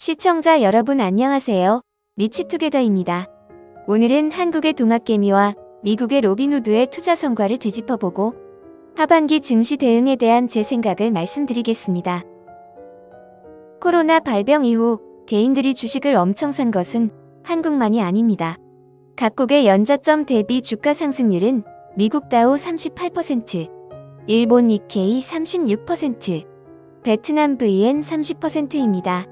시청자 여러분 안녕하세요. 리치투게더입니다. 오늘은 한국의 동학개미와 미국의 로빈후드의 투자 성과를 되짚어보고 하반기 증시 대응에 대한 제 생각을 말씀드리겠습니다. 코로나 발병 이후 개인들이 주식을 엄청 산 것은 한국만이 아닙니다. 각국의 연저점 대비 주가 상승률은 미국 다우 38%, 일본 니케이 36%, 베트남 VN 30%입니다.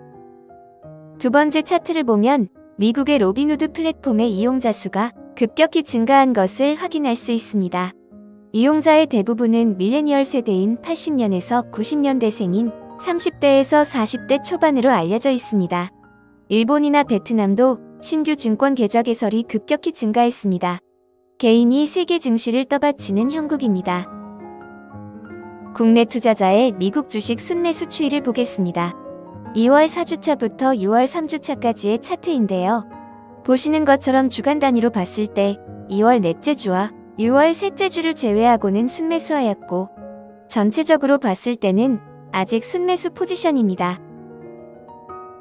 두 번째 차트를 보면 미국의 로빈후드 플랫폼의 이용자 수가 급격히 증가한 것을 확인할 수 있습니다. 이용자의 대부분은 밀레니얼 세대인 80년에서 90년대생인 30대에서 40대 초반으로 알려져 있습니다. 일본이나 베트남도 신규 증권 계좌 개설이 급격히 증가했습니다. 개인이 세계 증시를 떠받치는 형국입니다. 국내 투자자의 미국 주식 순매수 추이를 보겠습니다. 2월 4주차부터 6월 3주차까지의 차트인데요. 보시는 것처럼 주간 단위로 봤을 때 2월 넷째 주와 6월 셋째 주를 제외하고는 순매수하였고 전체적으로 봤을 때는 아직 순매수 포지션입니다.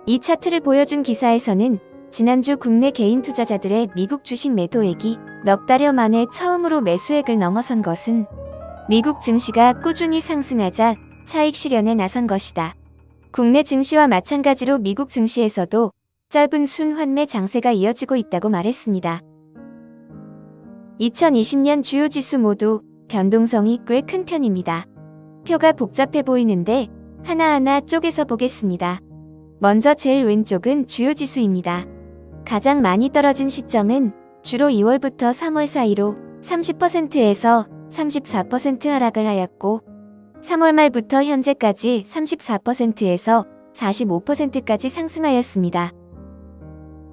이 차트를 보여준 기사에서는 지난주 국내 개인 투자자들의 미국 주식 매도액이 몇 달여 만에 처음으로 매수액을 넘어선 것은 미국 증시가 꾸준히 상승하자 차익 실현에 나선 것이다. 국내 증시와 마찬가지로 미국 증시에서도 짧은 순환매 장세가 이어지고 있다고 말했습니다. 2020년 주요 지수 모두 변동성이 꽤 큰 편입니다. 표가 복잡해 보이는데 하나하나 쪼개서 보겠습니다. 먼저 제일 왼쪽은 주요 지수입니다. 가장 많이 떨어진 시점은 주로 2월부터 3월 사이로 30%에서 34% 하락을 하였고 3월 말부터 현재까지 34%에서 45%까지 상승하였습니다.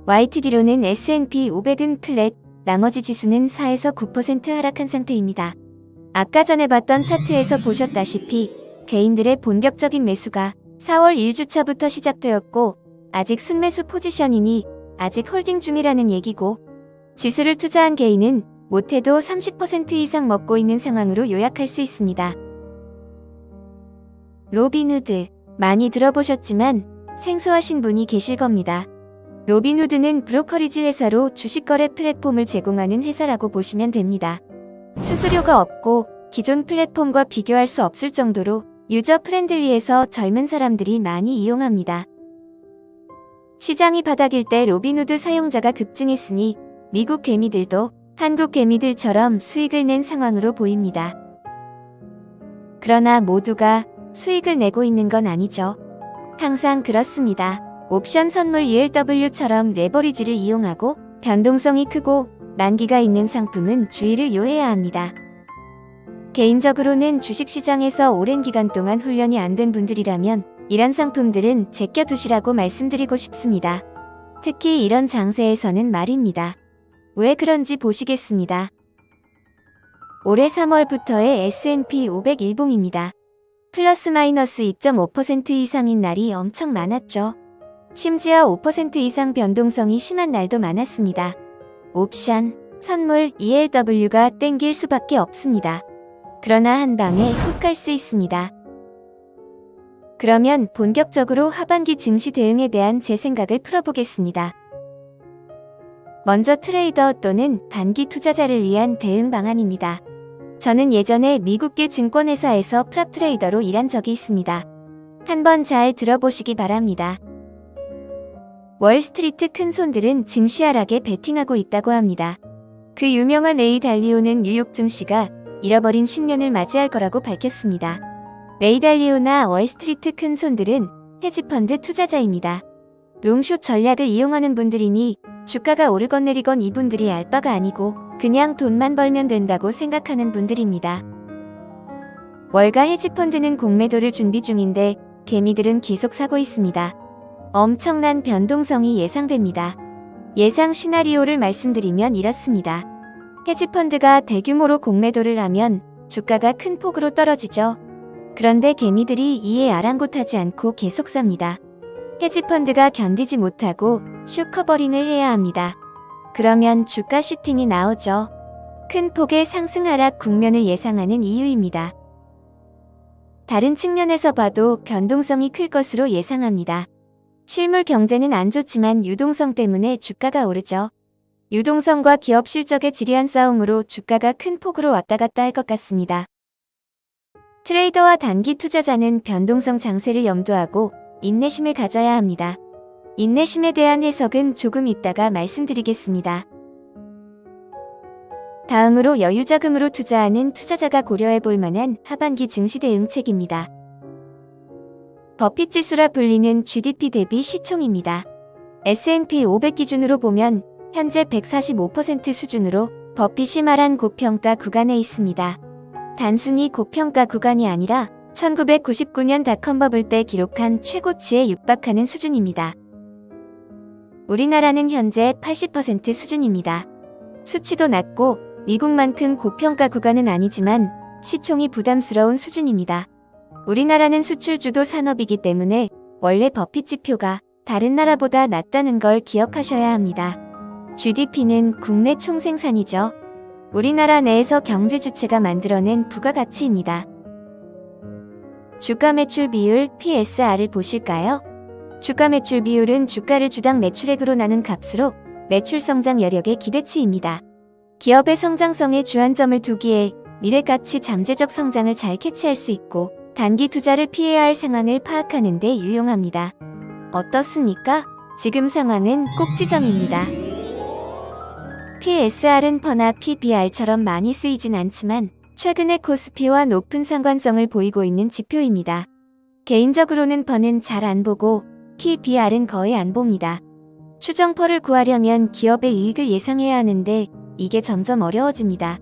YTD로는 S&P 500은 플랫, 나머지 지수는 4에서 9% 하락한 상태입니다. 아까 전에 봤던 차트에서 보셨다시피 개인들의 본격적인 매수가 4월 1주차부터 시작되었고 아직 순매수 포지션이니 아직 홀딩 중이라는 얘기고 지수를 투자한 개인은 못해도 30% 이상 먹고 있는 상황으로 요약할 수 있습니다. 로빈후드, 많이 들어보셨지만 생소하신 분이 계실 겁니다. 로빈후드는 브로커리지 회사로 주식거래 플랫폼을 제공하는 회사라고 보시면 됩니다. 수수료가 없고 기존 플랫폼과 비교할 수 없을 정도로 유저 프렌들리해서 젊은 사람들이 많이 이용합니다. 시장이 바닥일 때 로빈후드 사용자가 급증했으니 미국 개미들도 한국 개미들처럼 수익을 낸 상황으로 보입니다. 그러나 모두가 수익을 내고 있는 건 아니죠. 항상 그렇습니다. 옵션 선물 ULW처럼 레버리지를 이용하고 변동성이 크고 만기가 있는 상품은 주의를 요해야 합니다. 개인적으로는 주식시장에서 오랜 기간 동안 훈련이 안 된 분들이라면 이런 상품들은 제껴두시라고 말씀드리고 싶습니다. 특히 이런 장세에서는 말입니다. 왜 그런지 보시겠습니다. 올해 3월부터의 S&P 500 일봉입니다. 플러스 마이너스 2.5% 이상인 날이 엄청 많았죠. 심지어 5% 이상 변동성이 심한 날도 많았습니다. 옵션, 선물, ELW가 땡길 수밖에 없습니다. 그러나 한 방에 훅 갈 수 있습니다. 그러면 본격적으로 하반기 증시 대응에 대한 제 생각을 풀어보겠습니다. 먼저 트레이더 또는 단기 투자자를 위한 대응 방안입니다. 저는 예전에 미국계 증권회사에서 프랍 트레이더로 일한 적이 있습니다. 한번 잘 들어보시기 바랍니다. 월스트리트 큰손들은 증시 하락에 베팅하고 있다고 합니다. 그 유명한 레이 달리오는 뉴욕 증시가 잃어버린 10년을 맞이할 거라고 밝혔습니다. 레이 달리오나 월스트리트 큰손들은 헤지펀드 투자자입니다. 롱숏 전략을 이용하는 분들이니 주가가 오르건 내리건 이분들이 알 바가 아니고 그냥 돈만 벌면 된다고 생각하는 분들입니다. 월가 헤지펀드는 공매도를 준비 중인데 개미들은 계속 사고 있습니다. 엄청난 변동성이 예상됩니다. 예상 시나리오를 말씀드리면 이렇습니다. 헤지펀드가 대규모로 공매도를 하면 주가가 큰 폭으로 떨어지죠. 그런데 개미들이 이에 아랑곳하지 않고 계속 삽니다. 헤지펀드가 견디지 못하고 숏커버링을 해야 합니다. 그러면 주가 시팅이 나오죠. 큰 폭의 상승 하락 국면을 예상하는 이유입니다. 다른 측면에서 봐도 변동성이 클 것으로 예상합니다. 실물 경제는 안 좋지만 유동성 때문에 주가가 오르죠. 유동성과 기업 실적의 지리한 싸움으로 주가가 큰 폭으로 왔다 갔다 할 것 같습니다. 트레이더와 단기 투자자는 변동성 장세를 염두하고 인내심을 가져야 합니다. 인내심에 대한 해석은 조금 이따가 말씀드리겠습니다. 다음으로 여유자금으로 투자하는 투자자가 고려해 볼 만한 하반기 증시 대응책입니다. 버핏 지수라 불리는 GDP 대비 시총입니다. S&P 500 기준으로 보면 현재 145% 수준으로 버핏이 말한 고평가 구간에 있습니다. 단순히 고평가 구간이 아니라 1999년 닷컴 버블 때 기록한 최고치에 육박하는 수준입니다. 우리나라는 현재 80% 수준입니다. 수치도 낮고 미국만큼 고평가 구간은 아니지만 시총이 부담스러운 수준입니다. 우리나라는 수출주도 산업이기 때문에 원래 버핏 지표가 다른 나라보다 낮다는 걸 기억하셔야 합니다. GDP는 국내 총생산이죠. 우리나라 내에서 경제 주체가 만들어낸 부가가치입니다. 주가 매출 비율 PSR을 보실까요? 주가 매출 비율은 주가를 주당 매출액으로 나눈 값으로 매출 성장 여력의 기대치입니다. 기업의 성장성에 주안점을 두기에 미래가치 잠재적 성장을 잘 캐치할 수 있고 단기 투자를 피해야 할 상황을 파악하는 데 유용합니다. 어떻습니까? 지금 상황은 꼭지점입니다. PSR은 퍼나 PBR처럼 많이 쓰이진 않지만 최근에 코스피와 높은 상관성을 보이고 있는 지표입니다. 개인적으로는 퍼는 잘 안 보고 PBR은 거의 안 봅니다. 추정퍼를 구하려면 기업의 이익을 예상해야 하는데 이게 점점 어려워집니다.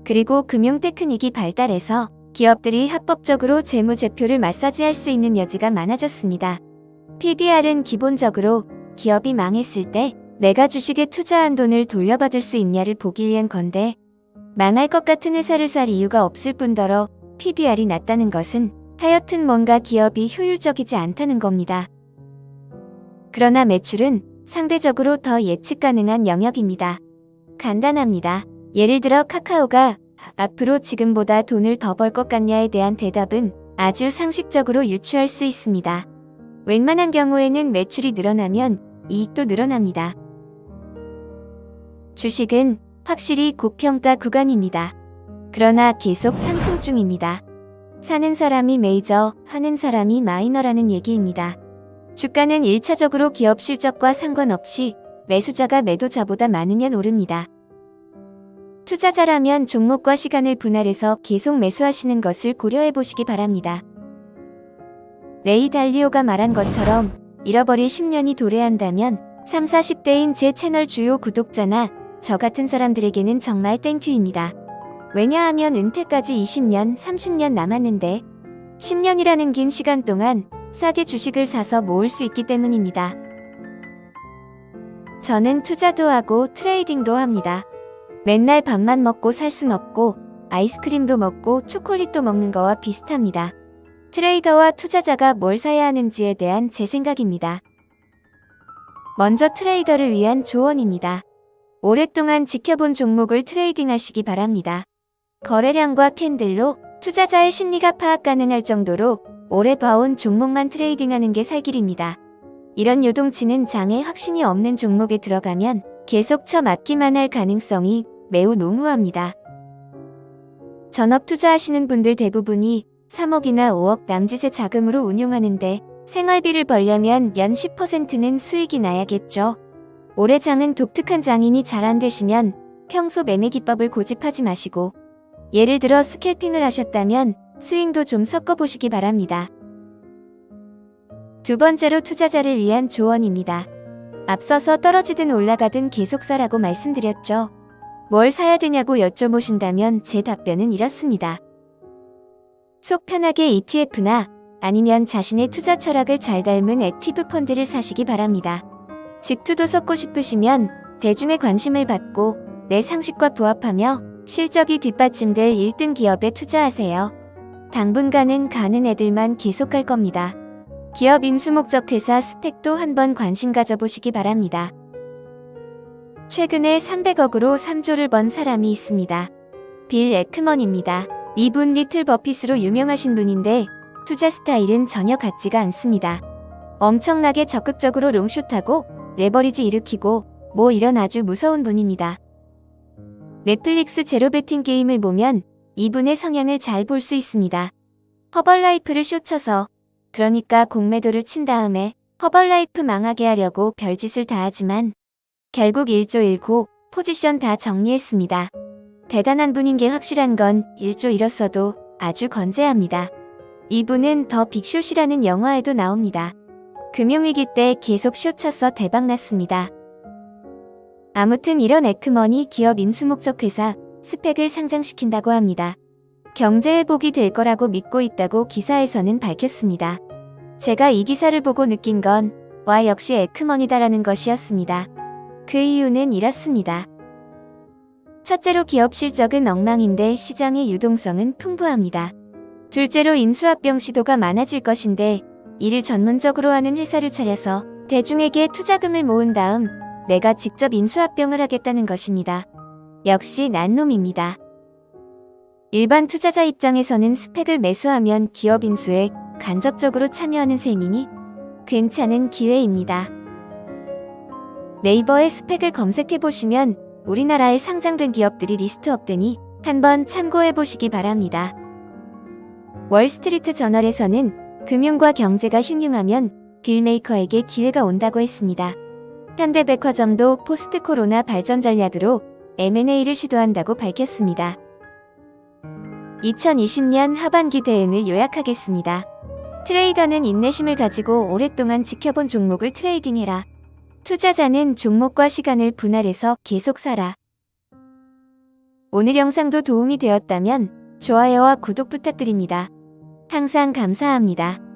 그리고 금융 테크닉이 발달해서 기업들이 합법적으로 재무제표를 마사지할 수 있는 여지가 많아졌습니다. PBR은 기본적으로 기업이 망했을 때 내가 주식에 투자한 돈을 돌려받을 수 있냐를 보기 위한 건데 망할 것 같은 회사를 살 이유가 없을 뿐더러 PBR이 낮다는 것은 하여튼 뭔가 기업이 효율적이지 않다는 겁니다. 그러나 매출은 상대적으로 더 예측 가능한 영역입니다. 간단합니다. 예를 들어 카카오가 앞으로 지금보다 돈을 더 벌 것 같냐에 대한 대답은 아주 상식적으로 유추할 수 있습니다. 웬만한 경우에는 매출이 늘어나면 이익도 늘어납니다. 주식은 확실히 고평가 구간입니다. 그러나 계속 상승 중입니다. 사는 사람이 메이저, 하는 사람이 마이너라는 얘기입니다. 주가는 1차적으로 기업 실적과 상관없이 매수자가 매도자보다 많으면 오릅니다. 투자자라면 종목과 시간을 분할해서 계속 매수하시는 것을 고려해 보시기 바랍니다. 레이 달리오가 말한 것처럼 잃어버릴 10년이 도래한다면 30, 40대인 제 채널 주요 구독자나 저 같은 사람들에게는 정말 땡큐입니다. 왜냐하면 은퇴까지 20년, 30년 남았는데 10년이라는 긴 시간 동안 싸게 주식을 사서 모을 수 있기 때문입니다. 저는 투자도 하고 트레이딩도 합니다. 맨날 밥만 먹고 살 순 없고 아이스크림도 먹고 초콜릿도 먹는 거와 비슷합니다. 트레이더와 투자자가 뭘 사야 하는지에 대한 제 생각입니다. 먼저 트레이더를 위한 조언입니다. 오랫동안 지켜본 종목을 트레이딩하시기 바랍니다. 거래량과 캔들로 투자자의 심리가 파악 가능할 정도로 오래 봐온 종목만 트레이딩하는 게 살 길입니다. 이런 요동치는 장에 확신이 없는 종목에 들어가면 계속 쳐맞기만 할 가능성이 매우 농후합니다. 전업 투자하시는 분들 대부분이 3억이나 5억 남짓의 자금으로 운용하는데 생활비를 벌려면 연 10%는 수익이 나야겠죠. 올해 장은 독특한 장인이 잘 안 되시면 평소 매매 기법을 고집하지 마시고 예를 들어 스캘핑을 하셨다면 스윙도 좀 섞어보시기 바랍니다. 두 번째로 투자자를 위한 조언입니다. 앞서서 떨어지든 올라가든 계속 사라고 말씀드렸죠. 뭘 사야 되냐고 여쭤보신다면 제 답변은 이렇습니다. 속 편하게 ETF나 아니면 자신의 투자 철학을 잘 닮은 액티브 펀드를 사시기 바랍니다. 직투도 섞고 싶으시면 대중의 관심을 받고 내 상식과 부합하며 실적이 뒷받침될 1등 기업에 투자하세요. 당분간은 가는 애들만 계속 갈 겁니다. 기업 인수 목적 회사 스펙도 한번 관심 가져보시기 바랍니다. 최근에 300억으로 3조를 번 사람이 있습니다. 빌 에크먼입니다. 이분 리틀 버핏으로 유명하신 분인데 투자 스타일은 전혀 같지가 않습니다. 엄청나게 적극적으로 롱숏하고 레버리지 일으키고 뭐 이런 아주 무서운 분입니다. 넷플릭스 제로베팅 게임을 보면 이분의 성향을 잘 볼 수 있습니다. 허벌라이프를 쇼쳐서, 그러니까 공매도를 친 다음에 허벌라이프 망하게 하려고 별짓을 다 하지만 결국 1조 1고 포지션 다 정리했습니다. 대단한 분인 게 확실한 건 1조 잃었어도 아주 건재합니다. 이분은 더 빅숏이라는 영화에도 나옵니다. 금융위기 때 계속 쇼쳐서 대박났습니다. 아무튼 이런 에크머니 기업 인수목적 회사 스펙을 상장시킨다고 합니다. 경제회복이 될 거라고 믿고 있다고 기사에서는 밝혔습니다. 제가 이 기사를 보고 느낀 건 와 역시 에크머니다라는 것이었습니다. 그 이유는 이렇습니다. 첫째로 기업 실적은 엉망인데 시장의 유동성은 풍부합니다. 둘째로 인수합병 시도가 많아질 것인데 이를 전문적으로 하는 회사를 차려서 대중에게 투자금을 모은 다음 내가 직접 인수합병을 하겠다는 것입니다. 역시 난 놈입니다. 일반 투자자 입장에서는 스펙을 매수하면 기업 인수에 간접적으로 참여하는 셈이니 괜찮은 기회입니다. 네이버에 스펙을 검색해보시면 우리나라에 상장된 기업들이 리스트업되니 한번 참고해보시기 바랍니다. 월스트리트 저널에서는 금융과 경제가 흉흉하면 딜메이커에게 기회가 온다고 했습니다. 현대백화점도 포스트 코로나 발전 전략으로 M&A를 시도한다고 밝혔습니다. 2020년 하반기 대응을 요약하겠습니다. 트레이더는 인내심을 가지고 오랫동안 지켜본 종목을 트레이딩해라. 투자자는 종목과 시간을 분할해서 계속 사라. 오늘 영상도 도움이 되었다면 좋아요와 구독 부탁드립니다. 항상 감사합니다.